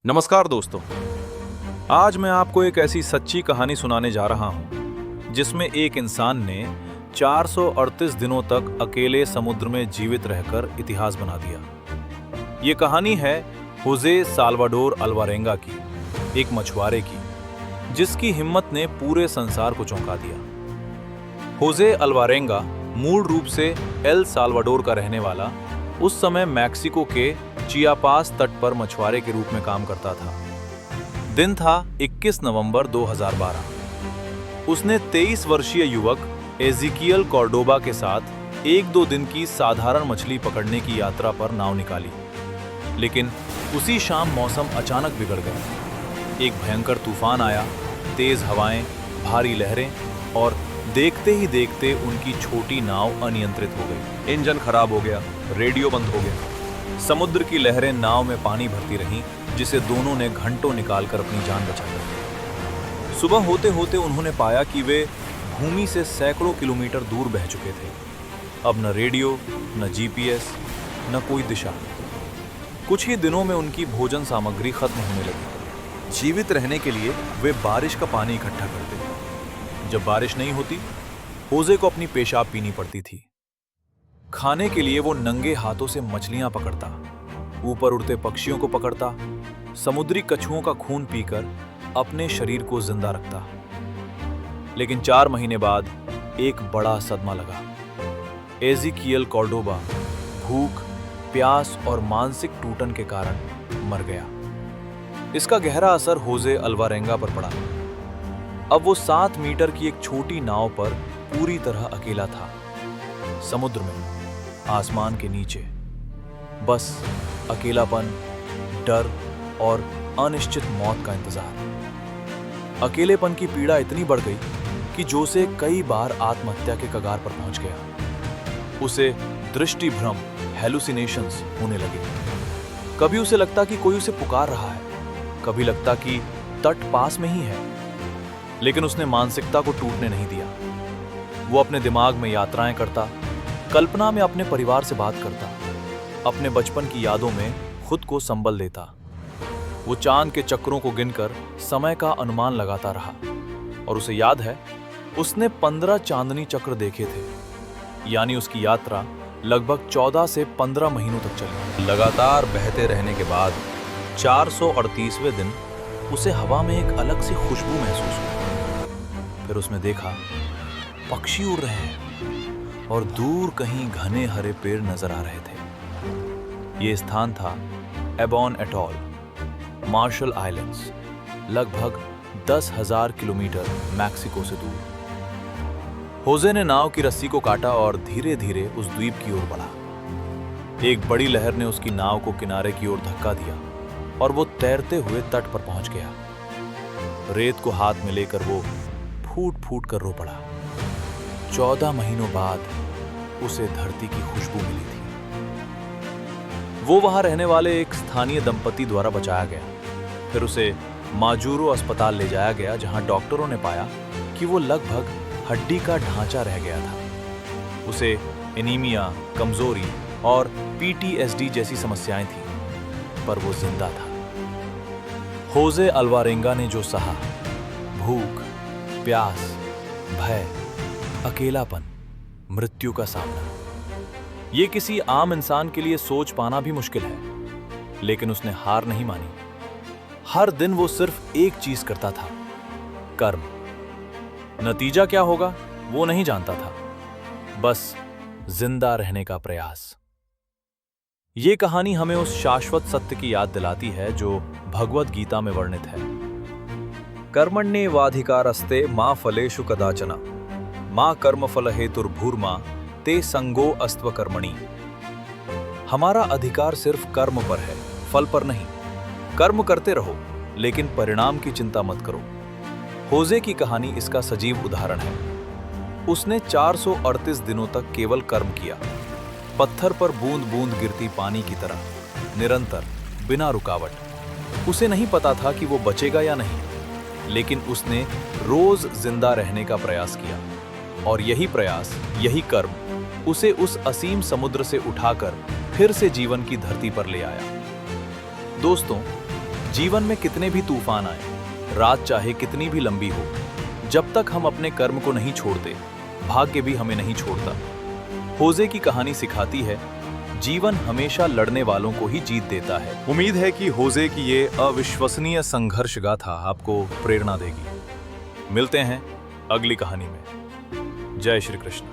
नमस्कार दोस्तों। आज मैं आपको एक ऐसी सच्ची कहानी सुनाने जा रहा हूं जिसमें एक इंसान ने 438 दिनों तक अकेले समुद्र में जीवित रहकर इतिहास बना दिया। ये कहानी है होजे साल्वाडोर अल्वारेंगा की, एक मछुआरे की जिसकी हिम्मत ने पूरे संसार को चौंका दिया। होजे अल्वारेंगा मूल रूप से एल साल्वाडोर का रहने वाला, उस समय मैक्सिको के चियापास तट पर मछुआरे के रूप में काम करता था। दिन था 21 नवंबर 2012। उसने 23 वर्षीय युवक एजिकियल कॉर्डोबा के साथ एक दो दिन की साधारण मछली पकड़ने की यात्रा पर नाव निकाली। लेकिन उसी शाम मौसम अचानक बिगड़ गया। एक भयंकर तूफान आया, तेज हवाएं, भारी लहरें और देखते ही देखते उनकी छोटी नाव अनियंत्रित हो गई। इंजन खराब हो गया, रेडियो बंद हो गया। समुद्र की लहरें नाव में पानी भरती रहीं, जिसे दोनों ने घंटों निकालकर अपनी जान बचा ली। सुबह होते होते उन्होंने पाया कि वे भूमि से सैकड़ों किलोमीटर दूर बह चुके थे। अब न रेडियो, न जीपीएस, न कोई दिशा। कुछ ही दिनों में उनकी भोजन सामग्री खत्म होने लगी। जीवित रहने के लिए वे बारिश का पानी इकट्ठा करते। जब बारिश नहीं होती, होजे को अपनी पेशाब पीनी पड़ती थी। खाने के लिए वो नंगे हाथों से मछलियां पकड़ता, ऊपर उड़ते पक्षियों को पकड़ता, समुद्री कछुओं का खून पीकर अपने शरीर को जिंदा रखता। लेकिन 4 महीने बाद एक बड़ा सदमा लगा। एजिकियल कॉर्डोबा भूख, प्यास और मानसिक टूटन के कारण मर गया। इसका गहरा असर होजे अल्वारेंगा पर पड़ा। अब वो 7 मीटर की एक छोटी नाव पर पूरी तरह अकेला था। समुद्र में, आसमान के नीचे, बस अकेलापन, डर और अनिश्चित मौत का इंतजार। अकेलेपन की पीड़ा इतनी बढ़ गई कि जोसे कई बार आत्महत्या के कगार पर पहुंच गया। उसे दृष्टि भ्रम, हेलुसिनेशंस होने लगे। कभी उसे लगता कि कोई उसे पुकार रहा है, कभी लगता कि तट पास में ही है। लेकिन उसने मानसिकता को टूटने नहीं दिया। वो अपने दिमाग में यात्राएं करता, कल्पना में अपने परिवार से बात करता, अपने बचपन की यादों में खुद को संबल देता। वो चांद के चक्रों को गिनकर समय का अनुमान लगाता रहा और उसे याद है, उसने 15 चांदनी चक्र देखे थे। यानी उसकी यात्रा लगभग 14 से 15 महीनों तक चली। लगातार बहते रहने के बाद 438वें दिन उसे हवा में एक अलग सी खुशबू महसूस हुई। फिर उसने देखा पक्षी उड़ रहे हैं और दूर कहीं घने हरे पेड़ नजर आ रहे थे। यह स्थान था एबॉन एटॉल, मार्शल आइलैंड्स, लगभग 10,000 किलोमीटर मैक्सिको से दूर। होजे ने नाव की रस्सी को काटा और धीरे धीरे उस द्वीप की ओर बढ़ा। एक बड़ी लहर ने उसकी नाव को किनारे की ओर धक्का दिया और वो तैरते हुए तट पर पहुंच गया। रेत को हाथ में लेकर वो फूट फूट कर रो पड़ा। 14 महीनों बाद उसे धरती की खुशबू मिली थी। वो वहां रहने वाले एक स्थानीय दंपति द्वारा बचाया गया। फिर उसे माजूरो अस्पताल ले जाया गया, जहां डॉक्टरों ने पाया कि वो लगभग हड्डी का ढांचा रह गया था। उसे एनीमिया, कमजोरी और पीटीएसडी जैसी समस्याएं थीं, पर वो जिंदा था। होजे अल्वारेंगा ने जो सहा, भूख, प्यास, भय, अकेलापन, मृत्यु का सामना, ये किसी आम इंसान के लिए सोच पाना भी मुश्किल है। लेकिन उसने हार नहीं मानी। हर दिन वो सिर्फ एक चीज करता था, कर्म। नतीजा क्या होगा वो नहीं जानता था, बस जिंदा रहने का प्रयास। ये कहानी हमें उस शाश्वत सत्य की याद दिलाती है जो भगवद गीता में वर्णित है। कर्मण्येवाधिकारस्ते मा फलेषु कदाचन मां कर्मफल हेतुर्भूर्मा ते संगो अस्त्व कर्मणि। हमारा अधिकार सिर्फ कर्म पर है, फल पर नहीं। कर्म करते रहो, लेकिन परिणाम की चिंता मत करो। होजे की कहानी इसका सजीव उदाहरण है। उसने 438 दिनों तक केवल कर्म किया, पत्थर पर बूंद बूंद गिरती पानी की तरह, निरंतर, बिना रुकावट। उसे नहीं पता था कि वो बचेगा या नहीं, लेकिन उसने रोज जिंदा रहने का प्रयास किया। और यही प्रयास, यही कर्म उसे उस असीम समुद्र से उठाकर फिर से जीवन की धरती पर ले आया। दोस्तों, जीवन में कितने भी तूफान आए, रात चाहे कितनी भी लंबी हो, जब तक हम अपने कर्म को नहीं छोड़ते, भाग्य भी हमें नहीं छोड़ता। होजे की कहानी सिखाती है, जीवन हमेशा लड़ने वालों को ही जीत देता है। उम्मीद है कि होजे की ये अविश्वसनीय संघर्ष गाथा आपको प्रेरणा देगी। मिलते हैं अगली कहानी में। जय श्री कृष्ण।